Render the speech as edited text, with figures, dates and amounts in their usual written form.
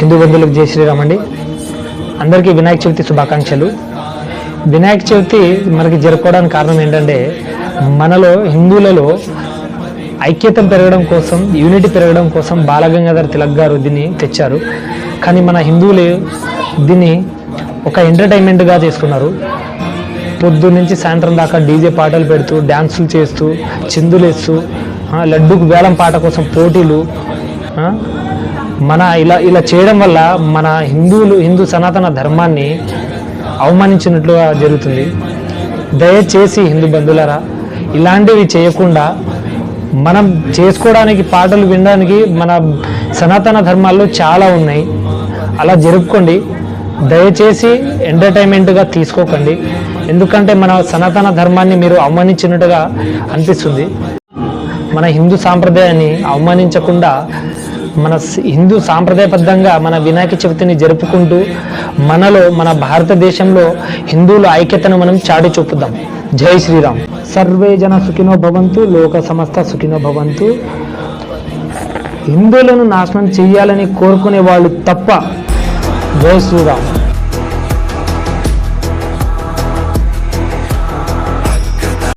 హిందూ బంధువులకు జై శ్రీరామ్ అండి. అందరికీ వినాయక చవితి శుభాకాంక్షలు. వినాయక చవితి మనకి జరుపుకోవడానికి కారణం ఏంటంటే, మనలో హిందువులలో ఐక్యత పెరగడం కోసం, యూనిటీ పెరగడం కోసం బాలగంగాధర్ తిలక్ గారు దీన్ని తెచ్చారు. కానీ మన హిందువులు దీన్ని ఒక ఎంటర్టైన్మెంట్గా చేసుకున్నారు. పొద్దు నుంచి సాయంత్రం దాకా డీజే పాటలు పెడుతూ, డ్యాన్సులు చేస్తూ, చిందులేస్తూ, లడ్డూకు వేలం పాట కోసం పోటీలు, మన ఇలా చేయడం వల్ల మన హిందూ సనాతన ధర్మాన్ని అవమానించినట్లుగా జరుగుతుంది. దయచేసి హిందూ బంధువులారా, ఇలాంటివి చేయకుండా మనం చేసుకోవడానికి, పాటలు వినడానికి మన సనాతన ధర్మాల్లో చాలా ఉన్నాయి. అలా జరుపుకోండి. దయచేసి ఎంటర్టైన్మెంట్గా తీసుకోకండి. ఎందుకంటే మన సనాతన ధర్మాన్ని మీరు అవమానించినట్టుగా అనిపిస్తుంది. మన హిందూ సాంప్రదాయాన్ని అవమానించకుండా మన హిందూ సాంప్రదాయబద్ధంగా మన వినాయక చవితిని జరుపుకుంటూ మన భారతదేశంలో హిందువుల ఐక్యతను మనం చాటి చూపుదాం. జై శ్రీరామ్. సర్వే జన సుఖినో భవంతు, లోక సమస్త సుఖినో భవంతు. హిందువులను నాశనం చేయాలని కోరుకునే వాళ్ళు తప్ప. జై శ్రీరామ్.